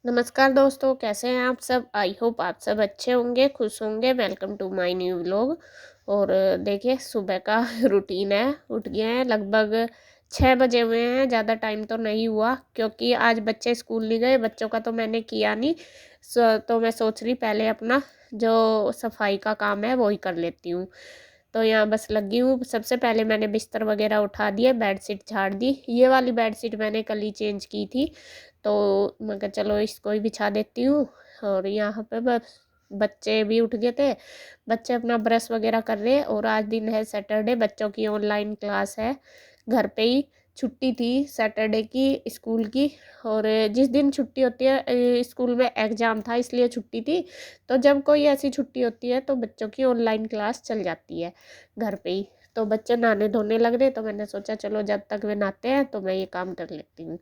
नमस्कार दोस्तों, कैसे हैं आप सब? आई होप आप सब अच्छे होंगे, खुश होंगे। Welcome to my new vlog. और देखिए, सुबह का रूटीन है। उठ गए हैं, लगभग 6 बजे हुए हैं। ज़्यादा टाइम तो नहीं हुआ क्योंकि आज बच्चे स्कूल नहीं गए। बच्चों का तो मैंने किया नहीं। तो मैं सोच रही पहले अपना जो सफाई का काम है वो ही कर लेती हूँ। तो यहाँ बस लगी हूँ। सबसे पहले मैंने बिस्तर वगैरह उठा दिए, बेडशीट झाड़ दी। ये वाली बेडशीट मैंने कल ही चेंज की थी, तो मैं कहा चलो इसको ही बिछा देती हूँ। और यहाँ पे बस बच्चे भी उठ गए थे। बच्चे अपना ब्रश वगैरह कर रहे हैं। और आज दिन है सैटरडे, बच्चों की ऑनलाइन क्लास है घर पे ही। छुट्टी थी सैटरडे की स्कूल की। और जिस दिन छुट्टी होती है, स्कूल में एग्ज़ाम था इसलिए छुट्टी थी। तो जब कोई ऐसी छुट्टी होती है तो बच्चों की ऑनलाइन क्लास चल जाती है घर पे ही। तो बच्चे नहाने धोने लग रहे, तो मैंने सोचा चलो जब तक वे नहाते हैं तो मैं ये काम कर लेती हूँ।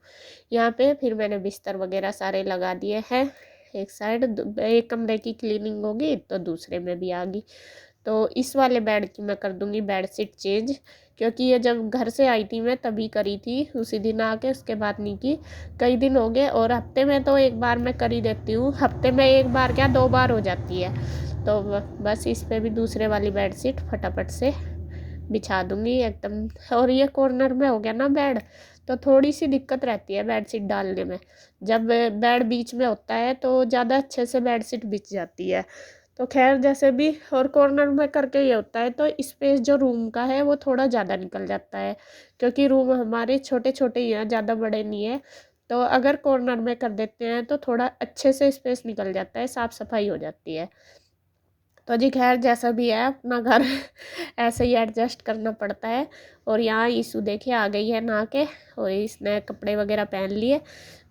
यहाँ पे फिर मैंने बिस्तर वगैरह सारे लगा दिए हैं। एक साइड एक कमरे की क्लीनिंग होगी तो दूसरे में भी आ गई। तो इस वाले बेड की मैं कर दूंगी बेडशीट चेंज, क्योंकि ये जब घर से आई थी मैं तभी करी थी, उसी दिन आके, उसके बाद नहीं की। कई दिन हो गए। और हफ्ते में तो एक बार मैं कर ही देती हूँ। हफ्ते में एक बार क्या, 2 बार हो जाती है। तो बस इस पे भी दूसरे वाली बेडशीट फटाफट से बिछा दूंगी एकदम। और ये कॉर्नर में हो गया ना बेड, तो थोड़ी सी दिक्कत रहती है बेडशीट डालने में। जब बेड बीच में होता है तो ज़्यादा अच्छे से बेडशीट बिछ जाती है। तो खैर जैसे भी, और कॉर्नर में करके ये होता है तो स्पेस जो रूम का है वो थोड़ा ज़्यादा निकल जाता है, क्योंकि रूम हमारे छोटे छोटे ही हैं, ज़्यादा बड़े नहीं है। तो अगर कॉर्नर में कर देते हैं तो थोड़ा अच्छे से स्पेस निकल जाता है, साफ़ सफाई हो जाती है। तो जी खैर जैसा भी है अपना घर ऐसे ही एडजस्ट करना पड़ता है। और यहाँ ईशु देखिए आ गई है नहा के, और इसने कपड़े वगैरह पहन लिए।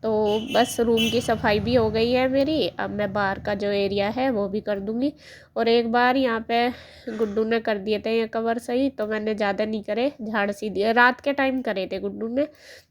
तो बस रूम की सफाई भी हो गई है मेरी। अब मैं बाहर का जो एरिया है वो भी कर दूँगी। और एक बार यहाँ पे गुड्डू ने कर दिए थे ये कवर सही, तो मैंने ज़्यादा नहीं करे, झाड़ सी दिए। रात के टाइम करे थे गुड्डू ने,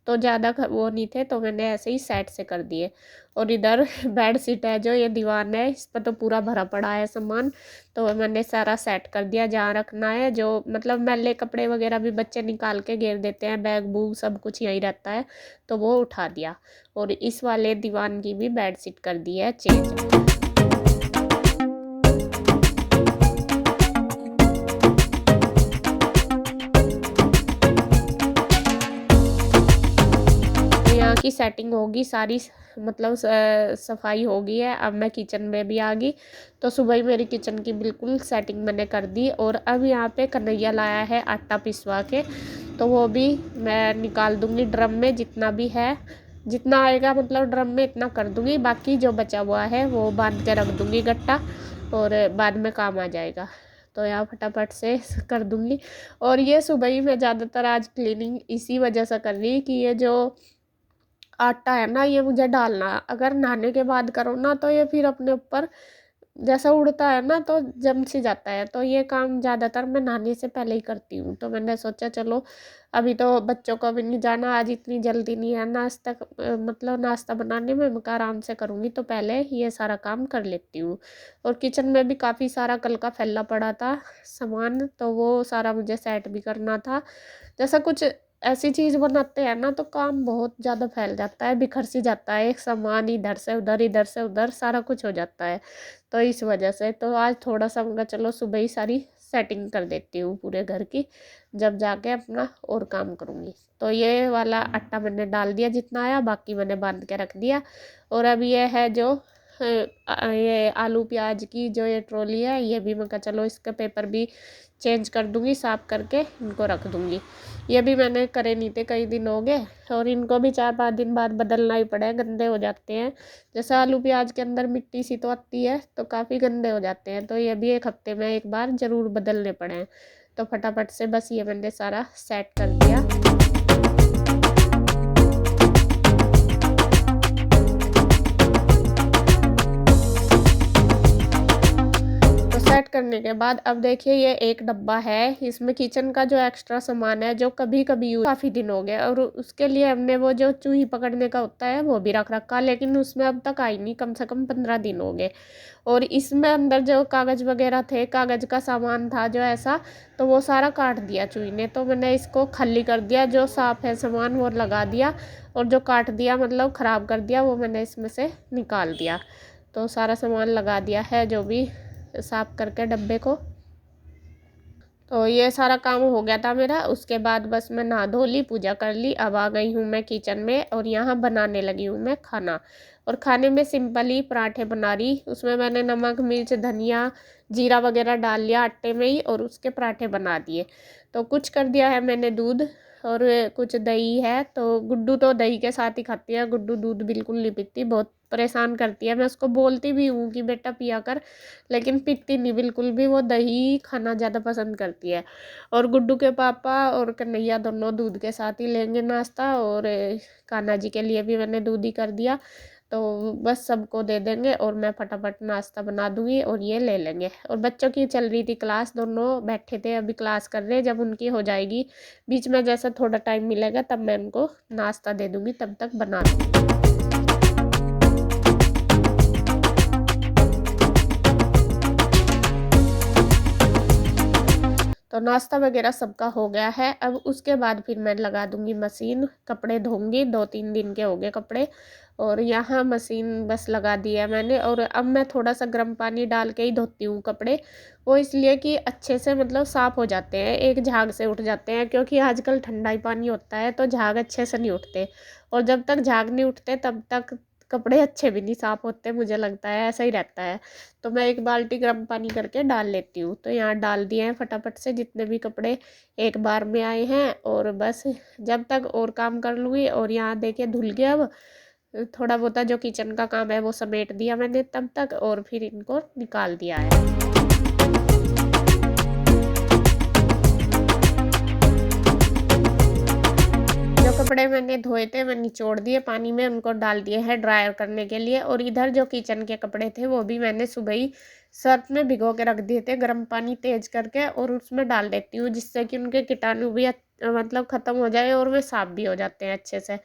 तो ज़्यादा वो नहीं थे, तो मैंने ऐसे ही सेट से कर दिए। और इधर बेड शीट है, जो ये दीवान है इस पर तो पूरा भरा पड़ा है सामान। तो मैंने सारा सेट कर दिया, जहाँ रखना है। जो मतलब मैले कपड़े वगैरह भी बच्चे निकाल के घेर देते हैं, बैग बूग सब कुछ यहीं रहता है, तो वो उठा दिया। और इस वाले दीवान की भी बेड शीट कर दी है चेंज। यहाँ की सेटिंग होगी सारी, मतलब सफाई हो गई है। अब मैं किचन में भी आ गई। तो सुबह ही मेरी किचन की बिल्कुल सेटिंग मैंने कर दी। और अब यहाँ पे कन्हैया लाया है आटा पिसवा के, तो वो भी मैं निकाल दूँगी ड्रम में। जितना भी है, जितना आएगा मतलब ड्रम में इतना कर दूँगी। बाकी जो बचा हुआ है वो बांध के रख दूँगी गट्टा, और बाद में काम आ जाएगा। तो यहाँ फटाफट से कर दूँगी। और ये सुबह ही मैं ज़्यादातर आज क्लीनिंग इसी वजह से कर रही कि ये जो आटा है ना, ये मुझे डालना, अगर नहाने के बाद करो ना तो ये फिर अपने ऊपर जैसा उड़ता है ना तो जम सी जाता है। तो ये काम ज़्यादातर मैं नहाने से पहले ही करती हूँ। तो मैंने सोचा चलो अभी तो बच्चों को भी नहीं जाना, आज इतनी जल्दी नहीं है नाश्ता, मतलब नाश्ता बनाने में मैं आराम से करूँगी, तो पहले ये सारा काम कर लेती हूँ। और किचन में भी काफ़ी सारा कल का फैला पड़ा था सामान, तो वो सारा मुझे सेट भी करना था। जैसा कुछ ऐसी चीज़ बनाते हैं ना तो काम बहुत ज़्यादा फैल जाता है, बिखर सी जाता है, एक सामान इधर से उधर सारा कुछ हो जाता है। तो इस वजह से तो आज थोड़ा सा मगर चलो सुबह ही सारी सेटिंग कर देती हूँ पूरे घर की, जब जाके अपना और काम करूँगी। तो ये वाला आटा मैंने डाल दिया जितना आया, बाकी मैंने बांध के रख दिया। और अब ये है जो ये आलू प्याज की जो ये ट्रॉली है, ये भी मैं कहा चलो इसका पेपर भी चेंज कर दूँगी, साफ़ करके इनको रख दूँगी। ये भी मैंने करे नहीं थे, कई दिन हो गए। और इनको भी 4-5 दिन बाद बदलना ही पड़े, गंदे हो जाते हैं। जैसे आलू प्याज के अंदर मिट्टी सी तो आती है, तो काफ़ी गंदे हो जाते हैं। तो ये भी एक हफ्ते में एक बार ज़रूर बदलने पड़े। तो फटाफट से बस ये मैंने सारा सेट कर दिया। तो सेट करने के बाद अब देखिए ये एक डब्बा है, इसमें किचन का जो एक्स्ट्रा सामान है जो कभी कभी यूज, काफ़ी दिन हो गए, और उसके लिए हमने वो जो चूही पकड़ने का होता है वो भी रख रखा, लेकिन उसमें अब तक आई नहीं, कम से कम 15 दिन हो गए। और इसमें अंदर जो कागज़ वगैरह थे, कागज़ का सामान था जो ऐसा, तो वो सारा काट दिया चूही ने। तो मैंने इसको खाली कर दिया, जो साफ़ है सामान वो लगा दिया। और जो काट दिया मतलब ख़राब कर दिया वो मैंने इसमें से निकाल दिया। तो सारा सामान लगा दिया है जो भी साफ़ करके डब्बे को। तो ये सारा काम हो गया था मेरा। उसके बाद बस मैं नहा धो ली, पूजा कर ली। अब आ गई हूँ मैं किचन में और यहाँ बनाने लगी हूँ मैं खाना। और खाने में सिंपल ही पराठे बना रही। उसमें मैंने नमक मिर्च धनिया जीरा वगैरह डाल लिया आटे में ही और उसके पराठे बना दिए। तो कुछ कर दिया है मैंने दूध और कुछ दही है। तो गुड्डू तो दही के साथ ही खाती है, गुड्डू दूध बिल्कुल नहीं पीती, बहुत परेशान करती है। मैं उसको बोलती भी हूँ कि बेटा पिया कर, लेकिन पीती नहीं बिल्कुल भी, वो दही खाना ज़्यादा पसंद करती है। और गुड्डू के पापा और कन्हैया दोनों दूध के साथ ही लेंगे नाश्ता, और कान्हा जी के लिए भी मैंने दूध ही कर दिया। तो बस सबको दे देंगे और मैं फटाफट नाश्ता बना दूंगी और ये ले लेंगे। और बच्चों की चल रही थी क्लास, दोनों बैठे थे अभी क्लास कर रहे। जब उनकी हो जाएगी बीच में जैसा थोड़ा टाइम मिलेगा तब मैं उनको नाश्ता दे दूंगी, तब तक बना दूंगी। तो नाश्ता वगैरह सबका हो गया है। अब उसके बाद फिर मैं लगा दूंगी मशीन, कपड़े धोऊंगी। 2-3 दिन के हो गए कपड़े और यहाँ मशीन बस लगा दी है मैंने। और अब मैं थोड़ा सा गर्म पानी डाल के ही धोती हूँ कपड़े, वो इसलिए कि अच्छे से मतलब साफ़ हो जाते हैं, एक झाग से उठ जाते हैं। क्योंकि आजकल ठंडा ही पानी होता है तो झाग अच्छे से नहीं उठते, और जब तक झाग नहीं उठते तब तक कपड़े अच्छे भी नहीं साफ़ होते, मुझे लगता है ऐसा ही रहता है। तो मैं एक बाल्टी गर्म पानी करके डाल लेती हूँ। तो यहाँ डाल दिए हैं फटाफट से जितने भी कपड़े एक बार में आए हैं। और बस जब तक और काम कर लूँगी। और यहाँ देखिए धुल गया। अब थोड़ा बहुत जो किचन का काम है वो समेट दिया मैंने तब तक, और फिर इनको निकाल दिया है। जो कपड़े मैंने धोए थे मैं निचोड़ दिए पानी में, उनको डाल दिए हैं ड्रायर करने के लिए। और इधर जो किचन के कपड़े थे वो भी मैंने सुबह ही सर्फ में भिगो के रख दिए थे, गर्म पानी तेज करके, और उसमें डाल देती हूँ जिससे कि उनके कीटाणु भी मतलब ख़त्म हो जाए और वे साफ़ भी हो जाते हैं अच्छे से।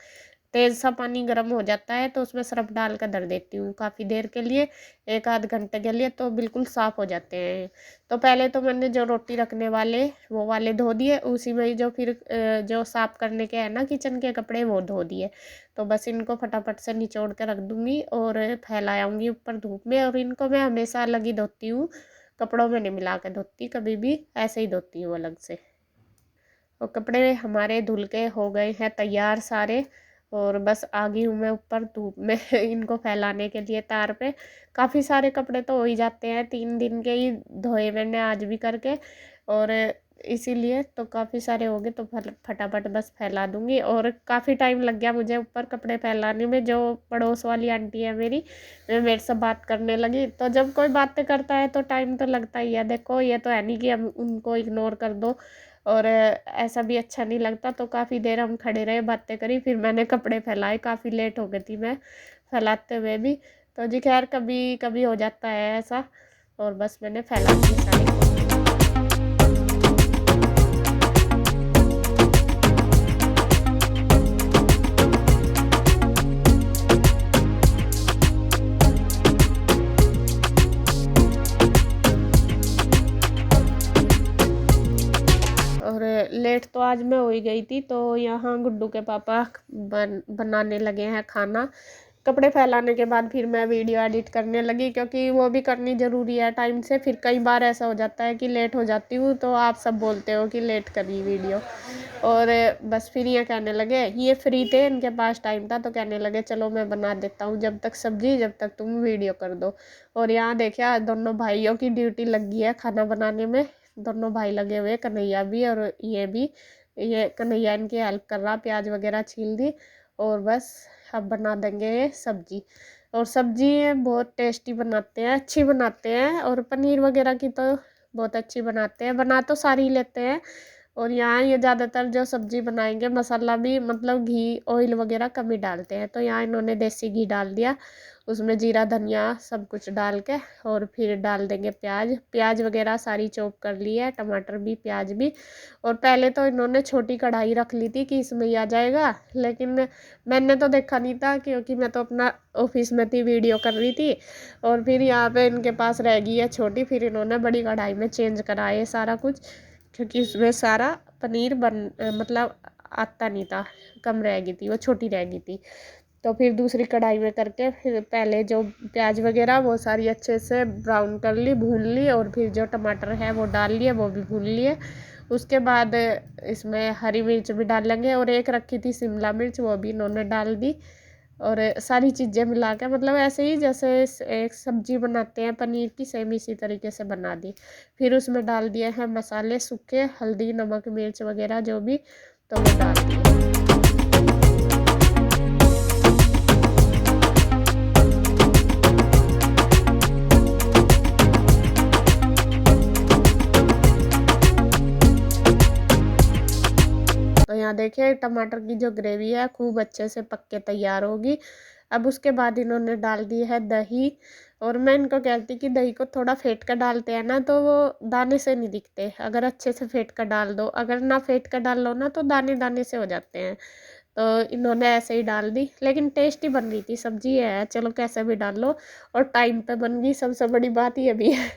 तेज़ सा पानी गर्म हो जाता है तो उसमें सर्फ डाल कर धर देती हूँ काफ़ी देर के लिए, 1-आध घंटे के लिए, तो बिल्कुल साफ़ हो जाते हैं। तो पहले तो मैंने जो रोटी रखने वाले वो वाले धो दिए, उसी में ही जो फिर जो साफ़ करने के हैं ना किचन के कपड़े वो धो दिए। तो बस इनको फटाफट से निचोड़ के रख दूँगी और फैला आऊँगी ऊपर धूप में। और इनको मैं हमेशा अलग ही धोती हूँ, कपड़ों में नहीं मिला के धोती कभी भी, ऐसे ही धोती हूँ अलग से। और कपड़े हमारे धुल के हो गए हैं तैयार सारे, और बस आ गई हूँ मैं ऊपर धूप में इनको फैलाने के लिए तार पे। काफ़ी सारे कपड़े तो हो ही जाते हैं, 3 दिन के ही धोए मैंने आज भी करके, और इसीलिए तो काफ़ी सारे हो गए। तो फटाफट बस फैला दूँगी। और काफ़ी टाइम लग गया मुझे ऊपर कपड़े फैलाने में। जो पड़ोस वाली आंटी है मेरी, मेरे से बात करने लगी। तो जब कोई बातें करता है तो टाइम तो लगता ही है। देखो ये तो है नहीं कि हम उनको इग्नोर कर दो, और ऐसा भी अच्छा नहीं लगता। तो काफ़ी देर हम खड़े रहे, बातें करी, फिर मैंने कपड़े फैलाए। काफ़ी लेट हो गई थी मैं फैलाते हुए भी। तो जी खैर कभी कभी हो जाता है ऐसा। और बस मैंने फैला दिए सारे। और लेट तो आज मैं हो ही गई थी। तो यहाँ गुड्डू के पापा बनाने लगे हैं खाना। कपड़े फैलाने के बाद फिर मैं वीडियो एडिट करने लगी, क्योंकि वो भी करनी ज़रूरी है टाइम से। फिर कई बार ऐसा हो जाता है कि लेट हो जाती हूँ तो आप सब बोलते हो कि लेट करी वीडियो। और बस फिर ये कहने लगे, ये फ्री थे, इनके पास टाइम था, तो कहने लगे चलो मैं बना देता हूँ जब तक सब्जी, जब तक तुम वीडियो कर दो। और यहाँ देखिए दोनों भाइयों की ड्यूटी लगी है खाना बनाने में। दोनों भाई लगे हुए, कन्हैया भी और ये भी। ये कन्हैया इनकी हेल्प कर रहा, प्याज वगैरह छील दी। और बस अब बना देंगे ये सब्जी। और सब्जी बहुत टेस्टी बनाते हैं, अच्छी बनाते हैं। और पनीर वगैरह की तो बहुत अच्छी बनाते हैं, बना तो सारी ही लेते हैं। और यहाँ ये ज़्यादातर जो सब्जी बनाएंगे मसाला भी मतलब घी ऑयल वगैरह कम ही डालते हैं। तो यहाँ इन्होंने देसी घी डाल दिया, उसमें जीरा धनिया सब कुछ डाल के, और फिर डाल देंगे प्याज। प्याज वगैरह सारी चॉप कर ली है, टमाटर भी प्याज भी। और पहले तो इन्होंने छोटी कढ़ाई रख ली थी कि इसमें ही आ जाएगा, लेकिन मैंने तो देखा नहीं था क्योंकि मैं तो अपना ऑफिस में थी, वीडियो कर रही थी। और फिर यहाँ पे इनके पास रह गई है छोटी, फिर इन्होंने बड़ी कढ़ाई में चेंज करा है सारा कुछ, क्योंकि इसमें सारा पनीर मतलब आता नहीं था, कम रह गई थी, वो छोटी रह गई थी। तो फिर दूसरी कढ़ाई में करके फिर पहले जो प्याज वगैरह वो सारी अच्छे से ब्राउन कर ली, भून ली, और फिर जो टमाटर है वो डाल लिए, वो भी भून लिए। उसके बाद इसमें हरी मिर्च भी डालेंगे, और एक रखी थी शिमला मिर्च, वो भी इन्होंने डाल दी। और सारी चीज़ें मिला के, मतलब ऐसे ही जैसे एक सब्जी बनाते हैं पनीर की, सेम इसी तरीके से बना दी। फिर उसमें डाल दिए हैं मसाले सूखे, हल्दी नमक मिर्च वगैरह जो भी, तो वो डाल दिए। तो यहाँ देखिए टमाटर की जो ग्रेवी है खूब अच्छे से पक के तैयार होगी। अब उसके बाद इन्होंने डाल दी है दही, और मैं इनको कहती कि दही को थोड़ा फेंट कर डालते हैं ना तो वो दाने से नहीं दिखते, अगर अच्छे से फेंट कर डाल दो, अगर ना फेंट कर डाल लो ना तो दाने दाने से हो जाते हैं। तो इन्होंने ऐसे ही डाल दी, लेकिन टेस्टी बन रही थी सब्जी है, चलो कैसे भी डाल लो, और टाइम पे बन गई, सबसे बड़ी बात ये भी है।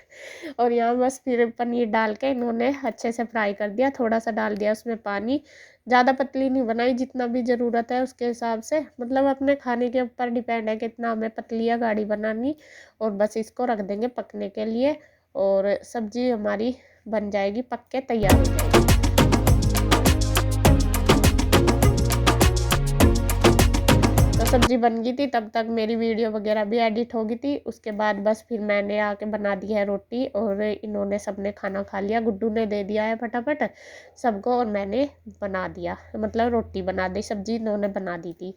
और यहाँ बस फिर पनीर डाल के इन्होंने अच्छे से फ्राई कर दिया, थोड़ा सा डाल दिया उसमें पानी, ज़्यादा पतली नहीं बनाई, जितना भी ज़रूरत है उसके हिसाब से, मतलब अपने खाने के ऊपर डिपेंड है कितना हमें पतली या गाढ़ी बनानी। और बस इसको रख देंगे पकने के लिए, और सब्जी हमारी बन जाएगी, पक के तैयार हो जाएगी। तो सब्जी बन गई थी, तब तक मेरी वीडियो वगैरह भी एडिट हो गई थी। उसके बाद बस फिर मैंने आके बना दी है रोटी, और इन्होंने सबने खाना खा लिया, गुड्डू ने दे दिया है फटाफट सबको, और मैंने बना दिया, मतलब रोटी बना दी, सब्जी इन्होंने बना दी थी।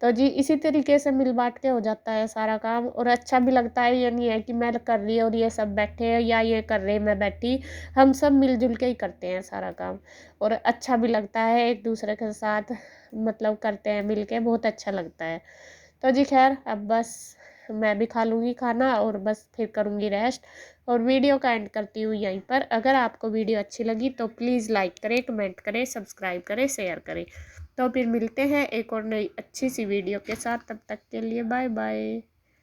तो जी इसी तरीके से मिल बांट के हो जाता है सारा काम, और अच्छा भी लगता है, ये नहीं है कि मैं कर रही और ये सब बैठे हैं, या ये कर रहे मैं बैठी, हम सब मिलजुल के ही करते हैं सारा काम, और अच्छा भी लगता है एक दूसरे के साथ, मतलब करते हैं मिल के, बहुत अच्छा लगता है। तो जी खैर अब बस मैं भी खा लूँगी खाना, और बस फिर करूँगी रेस्ट, और वीडियो का एंड करती हूँ यहीं पर। अगर आपको वीडियो अच्छी लगी तो प्लीज़ लाइक करें, कमेंट करें, सब्सक्राइब करें, शेयर करें। तो फिर मिलते हैं एक और नई अच्छी सी वीडियो के साथ, तब तक के लिए बाय बाय।